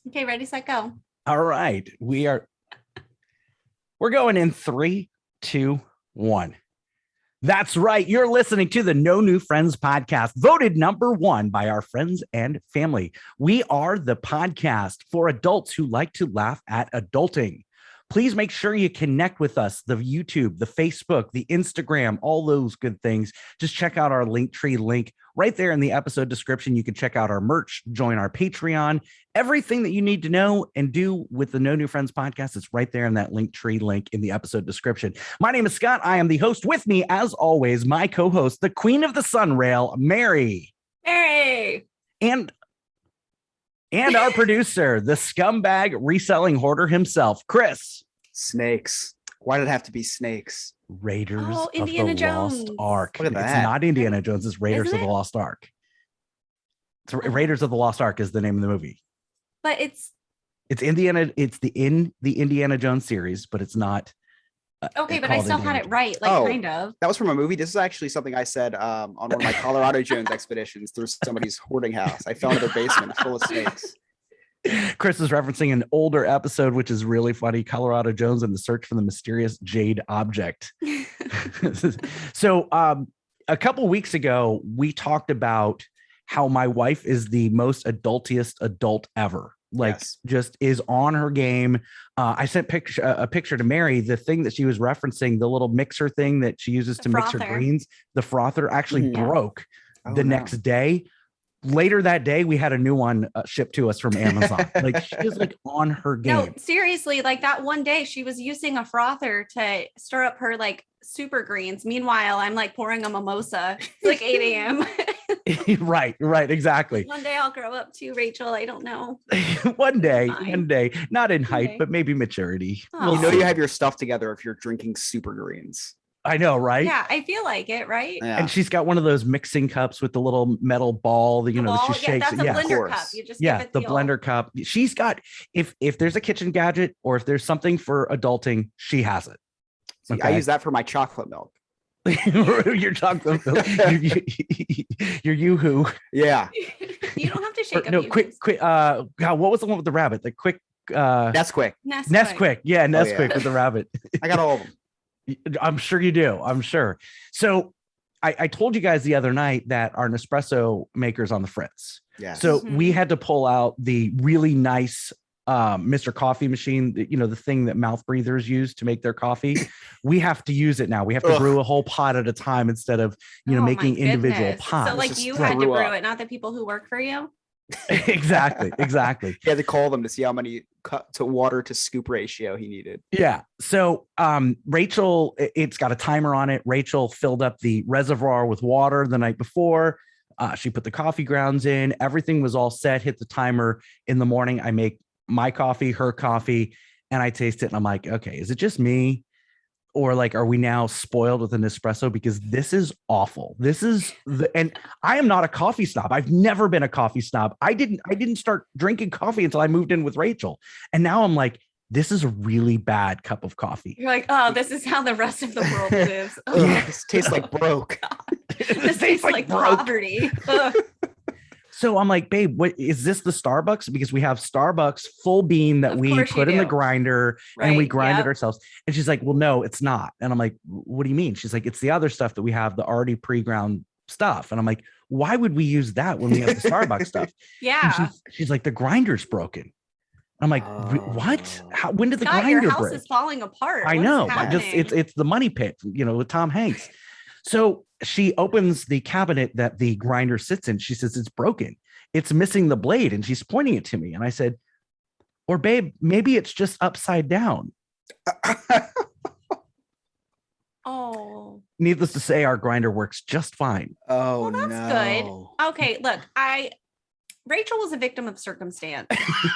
Okay, ready, set, go. All right. We're going in 3, 2, 1. That's right. You're listening to the No New Friends podcast, voted #1 by our friends and family. We are the podcast for adults who like to laugh at adulting. Please make sure you connect with us, the YouTube, the Facebook, the Instagram, all those good things. Just check out our Linktree link right there in the episode description. You can check out our merch, join our Patreon, everything that you need to know and do with the No New Friends podcast. It's right there in that Linktree link in the episode description. My name is Scott. I am the host. With me, as always, my co-host, the queen of the Sunrail, Mary. Mary. And our producer, the scumbag reselling hoarder himself, Chris. Snakes. Why did it have to be snakes? Raiders of Indiana the Jones. Lost Ark. Look at It's that. not Indiana Jones, it's Raiders of the Lost Ark. It's Raiders of the Lost Ark is the name of the movie. But it's Indiana. It's the Indiana Jones series, but it's not. okay, but I still had it right, kind of. That was from a movie. This is actually something I said on one of my Colorado Jones expeditions through somebody's hoarding house. I fell into their basement full of snakes. Chris is referencing an older episode, which is really funny. Colorado Jones and the search for the mysterious jade object. So a couple weeks ago, we talked about how my wife is the most adultiest adult ever. Just is on her game. I sent a picture to Mary, the thing that she was referencing, the little mixer thing that she uses to mix her greens. The frother actually broke next day. Later that day, we had a new one shipped to us from Amazon. She is on her game. No, seriously, that one day she was using a frother to stir up her super greens. Meanwhile, I'm pouring a mimosa. It's 8 a.m. Right, exactly. One day I'll grow up too, Rachel. I don't know. one day, not in height, but maybe maturity. You know, you have your stuff together if you're drinking super greens. I know, right? Yeah, I feel like it, right? Yeah. And she's got one of those mixing cups with the little metal ball that that she shakes. That's a blender cup. You just give it the blender cup. She's got if there's a kitchen gadget or if there's something for adulting, she has it. See, I use that for my chocolate milk. Your chocolate milk. Your Yoo-hoo. Yeah. You don't have to shake up. No, quick. God, what was the one with the rabbit? The quick. Nesquik. Nesquik. Yeah, Nesquik with the rabbit. I got all of them. I'm sure you do. I'm sure. So I told you guys the other night that our Nespresso maker's on the fritz. Yeah. So we had to pull out the really nice Mr. Coffee machine, the thing that mouth breathers use to make their coffee. We have to use it now. We have to brew a whole pot at a time instead of, making individual pots. So you had to brew it, not the people who work for you. Exactly. He had to call them to see how many cut to water to scoop ratio he needed. Yeah. So Rachel, it's got a timer on it. Rachel filled up the reservoir with water the night before. She put the coffee grounds in. Everything was all set. Hit the timer in the morning. I make my coffee, her coffee, and I taste it. And I'm like, okay, is it just me? Or are we now spoiled with an espresso? Because this is awful. And I am not a coffee snob. I've never been a coffee snob. I didn't start drinking coffee until I moved in with Rachel. And now I'm like, this is a really bad cup of coffee. You're like, oh, this is how the rest of the world lives. This tastes like broke. This tastes like poverty. So I'm like, babe, what is this, the Starbucks? Because we have Starbucks full bean that we put in the grinder and we grind it ourselves. And she's like, well, no, it's not. And I'm like, what do you mean? She's like, it's the other stuff that we have, the already pre-ground stuff. And I'm like, why would we use that when we have the Starbucks stuff? Yeah. She's like, the grinder's broken. I'm like, what? When did the grinder break? Your house is falling apart. I know. It's the money pit, with Tom Hanks. So she opens the cabinet that the grinder sits in. She says, it's broken. It's missing the blade. And she's pointing it to me. And I said, or babe, maybe it's just upside down. Oh. Needless to say, our grinder works just fine. Oh, well, that's good. Okay, look, Rachel was a victim of circumstance.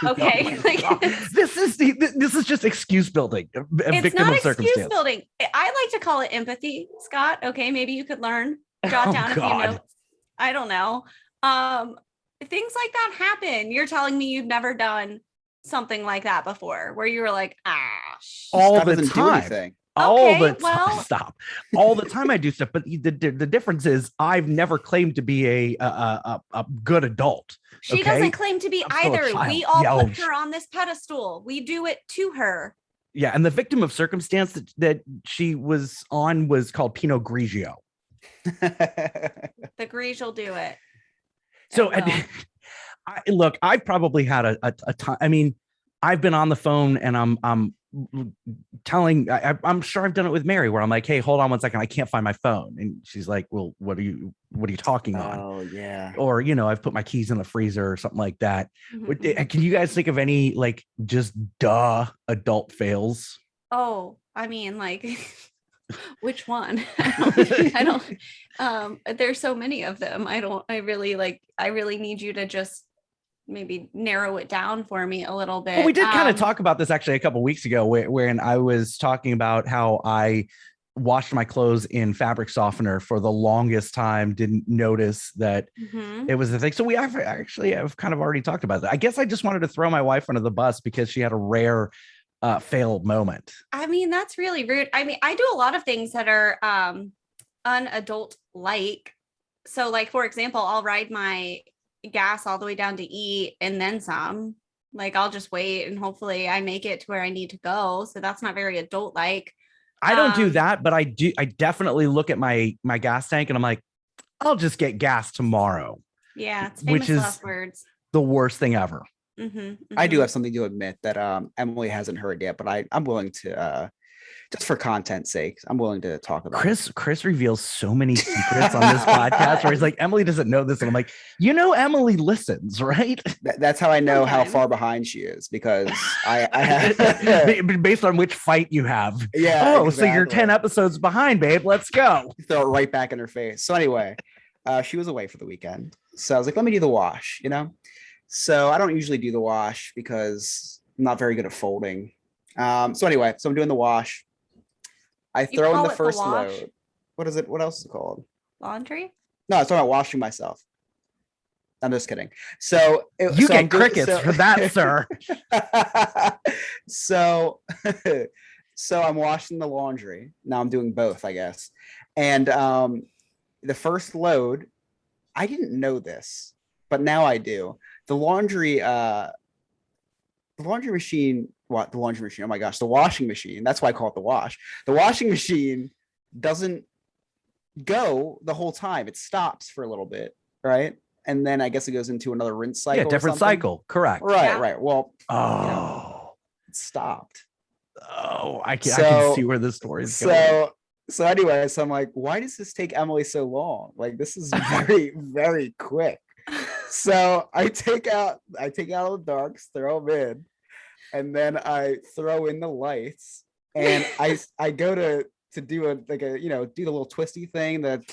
Okay. Oh this is just excuse building. It's not excuse building. I like to call it empathy, Scott. Okay. Maybe you could learn, jot down a few notes. I don't know. Things like that happen. You're telling me you've never done something like that before where you were like, all the time. Stop. All the time I do stuff, but the difference is I've never claimed to be a good adult. She doesn't claim to be either. We all put her on this pedestal. We do it to her. Yeah, and the victim of circumstance that she was on was called Pinot Grigio. The Grigio will do it. So, look, I probably had a time. I mean, I've been on the phone and I'm telling, I'm sure I've done it with Mary where I'm like, hey, hold on 1 second. I can't find my phone. And she's like, well, what are you talking on? Oh yeah. Or, I've put my keys in the freezer or something like that. Mm-hmm. Can you guys think of any like just adult fails? Oh, I mean, like which one? I don't, there's so many of them. I really need you to just maybe narrow it down for me a little bit. Well, we did kind of talk about this actually a couple of weeks ago when I was talking about how I washed my clothes in fabric softener for the longest time, didn't notice that it was a thing. So we have kind of already talked about that. I guess I just wanted to throw my wife under the bus because she had a rare failed moment. I mean, that's really rude. I mean, I do a lot of things that are unadult like. So like, for example, I'll ride my gas all the way down to E and then some. Like I'll just wait and hopefully I make it to where I need to go. So that's not very adult like. I don't do that, but I definitely look at my gas tank and I'm like, I'll just get gas tomorrow. Yeah, it's famous last words. The worst thing ever. I do have something to admit that Emily hasn't heard yet, but I'm willing to just for content's sake, I'm willing to talk about Chris. Chris reveals so many secrets on this podcast where he's like, Emily doesn't know this. And I'm like, Emily listens, right? That's how I know how far behind she is, because I have based on which fight you have. Yeah. Oh, exactly. So you're 10 episodes behind, babe. Let's go. Throw it right back in her face. So anyway, she was away for the weekend. So I was like, let me do the wash, So I don't usually do the wash because I'm not very good at folding. So anyway, I'm doing the wash. I throw in the first load. What is it? What else is it called? Laundry? No, I was talking about washing myself. I'm just kidding. So you get crickets for that, sir. So I'm washing the laundry. Now I'm doing both, I guess. And the first load, I didn't know this, but now I do. The laundry machine. What? The laundry machine. Oh my gosh, the washing machine. That's why I call it the wash. The washing machine doesn't go the whole time. It stops for a little bit, right? And then I guess it goes into another rinse cycle. Yeah, different cycle. Correct. Right. Well, it stopped. Oh, I can see where this story is going. So anyway, I'm like, why does this take Emily so long? Like, this is very, very quick. So I take out all the darks, throw them in. And then I throw in the lights, and I go to do do the little twisty thing, the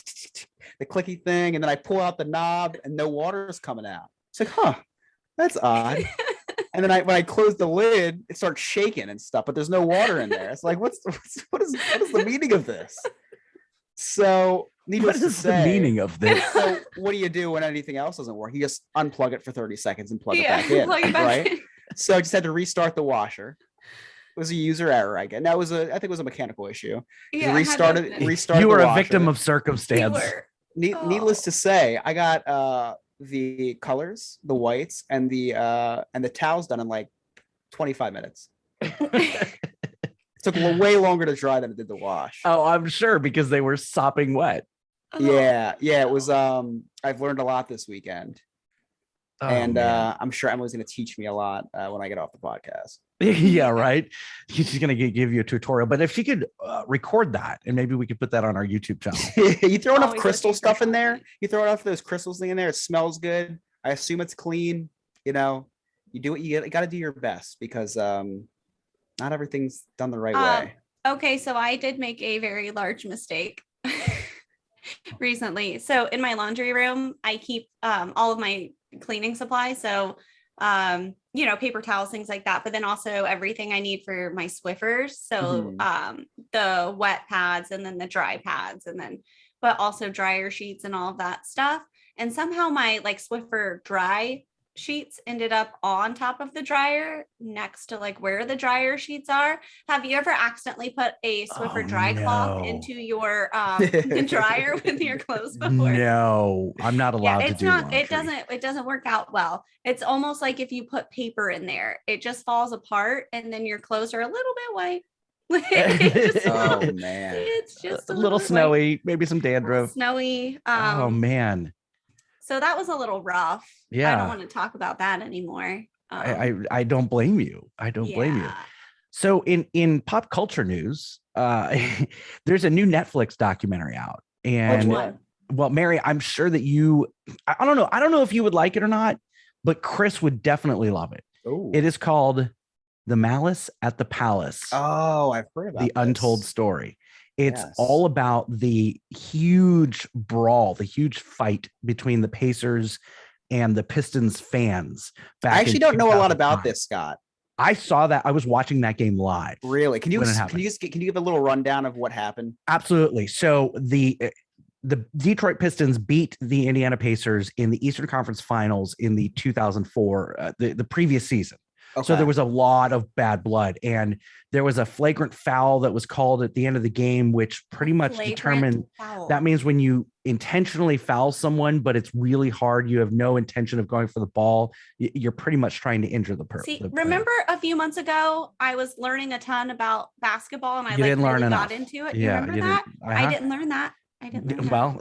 clicky thing, and then I pull out the knob, and no water is coming out. It's like, that's odd. And then when I close the lid, it starts shaking and stuff, but there's no water in there. It's like, what is the meaning of this? So needless to say, the meaning of this? So what do you do when anything else doesn't work? You just unplug it for 30 seconds and plug it back in, right? So I just had to restart the washer. It was a user error, I guess. That was I think it was a mechanical issue. Yeah, restart. You were a victim of circumstance. Needless to say, I got the colors, the whites, and the towels done in like 25 minutes. It took way longer to dry than it did to wash. Oh, I'm sure, because they were sopping wet. Yeah. It was. I've learned a lot this weekend. And I'm sure Emily's going to teach me a lot when I get off the podcast. Yeah, right. She's going to give you a tutorial. But if she could record that, and maybe we could put that on our YouTube channel. You throw enough crystal stuff in there. You throw enough of those crystals in there. It smells good. I assume it's clean. You do what you got to do your best, because not everything's done the right way. Okay, so I did make a very large mistake recently. So in my laundry room, I keep all of my cleaning supplies, so paper towels, things like that, but then also everything I need for my Swiffers, so the wet pads and then the dry pads, and then but also dryer sheets and all of that stuff. And somehow my like Swiffer dry sheets ended up on top of the dryer next to like where the dryer sheets are. Have you ever accidentally put a Swiffer dry cloth into your dryer with your clothes before? No, I'm not allowed to do laundry. It doesn't work out well. It's almost like if you put paper in there, it just falls apart and then your clothes are a little bit white. Oh man. It's just a little snowy, maybe some dandruff. Snowy. Oh man. So that was a little rough. Yeah. I don't want to talk about that anymore. I don't blame you. I don't blame you. So in pop culture news, there's a new Netflix documentary out. And well, Mary, I'm sure that I don't know if you would like it or not, but Chris would definitely love it. Ooh. It is called The Malice at the Palace. Oh, I've heard about The Untold Story. It's all about the huge brawl, the huge fight between the Pacers and the Pistons fans. I actually don't know a lot about this, Scott. I saw that. I was watching that game live. Really? Can you give a little rundown of what happened? Absolutely. So the Detroit Pistons beat the Indiana Pacers in the Eastern Conference Finals in the 2004, the previous season. Okay. So there was a lot of bad blood, and there was a flagrant foul that was called at the end of the game, which pretty much determined that means when you intentionally foul someone, but it's really hard, you have no intention of going for the ball, you're pretty much trying to injure the person. Remember a few months ago, I was learning a ton about basketball, and I got into it. Yeah, you remember that? I didn't learn that. Well,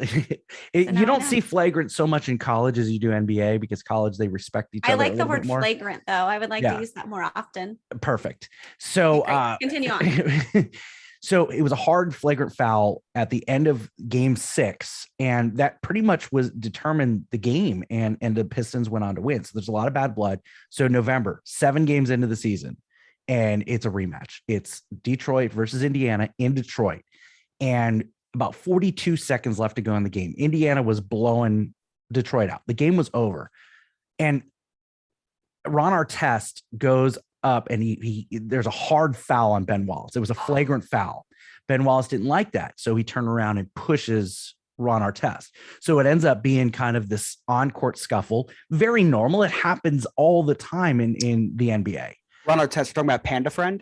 you don't see flagrant so much in college as you do NBA, because college, they respect each other. I like the word flagrant, though. I would like to use that more often. Perfect. So continue on. So it was a hard flagrant foul at the end of game 6, and that pretty much was determined the game, and the Pistons went on to win. So there's a lot of bad blood. So November, 7 games into the season, and it's a rematch. It's Detroit versus Indiana in Detroit. And about 42 seconds left to go in the game, Indiana was blowing Detroit out. The game was over. And Ron Artest goes up, and he there's a hard foul on Ben Wallace. It was a flagrant foul. Ben Wallace didn't like that. So he turned around and pushes Ron Artest. So it ends up being kind of this on-court scuffle. Very normal. It happens all the time in the NBA. Ron Artest, talking about Panda Friend?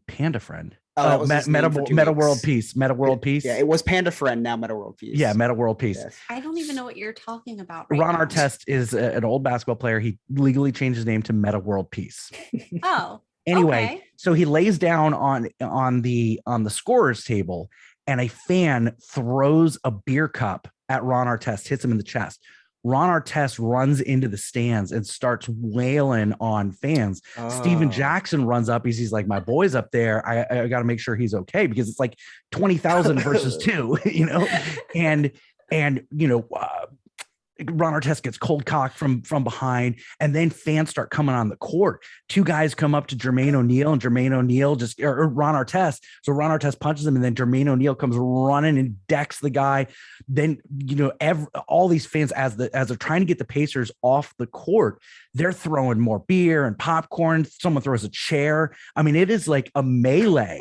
Panda Friend. Meta World Peace. Yeah, it was Panda Friend, now Meta World Peace. Yeah, Meta World Peace. Yes. I don't even know what you're talking about. Ron Artest is an old basketball player. He legally changed his name to Meta World Peace. Oh. Anyway, so he lays down on the scorer's table, and a fan throws a beer cup at Ron Artest, hits him in the chest. Ron Artest runs into the stands and starts wailing on fans. Oh. Steven Jackson runs up. He's like, my boy's up there. I got to make sure he's okay, because it's like 20,000 versus 2, and Ron Artest gets cold cocked from behind, and then fans start coming on the court. 2 guys come up to Jermaine O'Neal, and Jermaine O'Neal or Ron Artest. So Ron Artest punches him, and then Jermaine O'Neal comes running and decks the guy. Then, all these fans, as they're trying to get the Pacers off the court, they're throwing more beer and popcorn. Someone throws a chair. I mean, it is like a melee.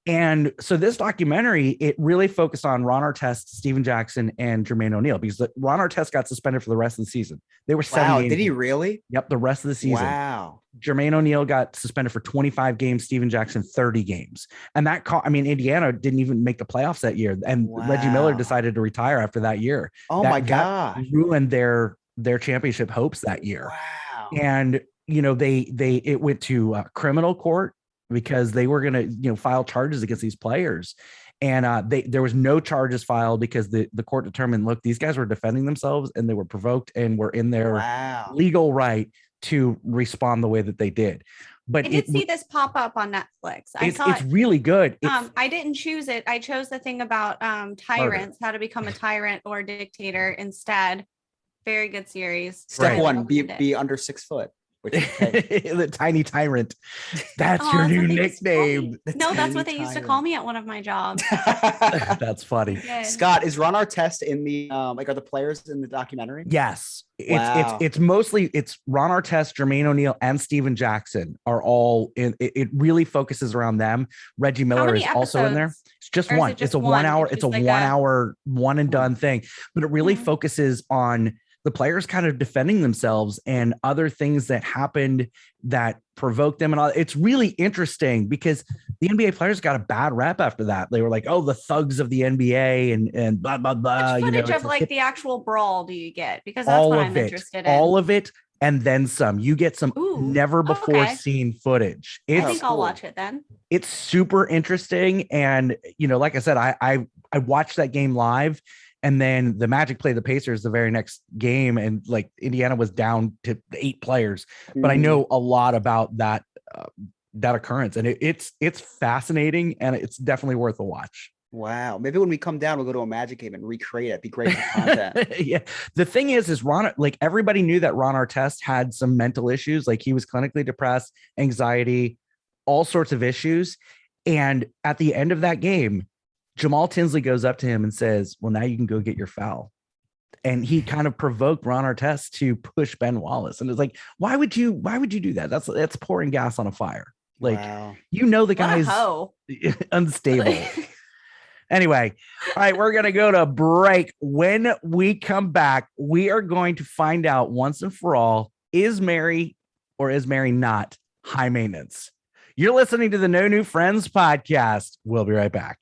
And so this documentary, it really focused on Ron Artest, Steven Jackson, and Jermaine O'Neal, because Ron Artest got suspended for the rest of the season. They were 7 games. Did he really? Yep, the rest of the season. Wow. Jermaine O'Neal got suspended for 25 games, Steven Jackson 30 games. And Indiana didn't even make the playoffs that year. And Reggie Miller decided to retire after that year. Oh my God. Ruined their championship hopes that year. Wow. And it went to criminal court, because they were going to, file charges against these players. And there was no charges filed, because the court determined, look, these guys were defending themselves, and they were provoked, and were in their legal right to respond the way that they did. But I did see this pop up on Netflix. It's really good. I didn't choose it. I chose the thing about tyrants, how to become a tyrant or a dictator instead. Very good series. Step 1, be under 6 foot. The Tiny Tyrant. That's your new nickname. That's what they used to call me at one of my jobs. That's funny. Yes. Scott, is Ron Artest in the are the players in the documentary? Yes. It's mostly Ron Artest, Jermaine O'Neal, and Steven Jackson are all in. It really focuses around them. Reggie Miller is also in there. It's just one. It's a 1 hour. It's a 1 hour one and done thing. But it really focuses on the players kind of defending themselves and other things that happened that provoked them. And all. It's really interesting because the NBA players got a bad rep after that. They were like, oh, the thugs of the NBA and blah, blah, blah. Which footage of like the actual brawl do you get? Because that's what I'm interested in. All of it. And then some. You get some never before seen footage. I think I'll watch it then. It's super interesting. And, like I said, I watched that game live, and then the Magic played the Pacers the very next game. And like Indiana was down to 8 players, but I know a lot about that occurrence, and it's fascinating, and it's definitely worth a watch. Wow. Maybe when we come down, we'll go to a Magic game and recreate it. It'd be great for content. Yeah. The thing is Ron, like everybody knew that Ron Artest had some mental issues. Like he was clinically depressed, anxiety, all sorts of issues. And at the end of that game, Jamal Tinsley goes up to him and says, well, now you can go get your foul. And he kind of provoked Ron Artest to push Ben Wallace. And it's like, why would you do that? That's pouring gas on a fire. Like, wow. The guy's unstable. Anyway, all right, we're going to go to break. When we come back, we are going to find out once and for all, is Mary or is Mary not high maintenance? You're listening to the No New Friends podcast. We'll be right back.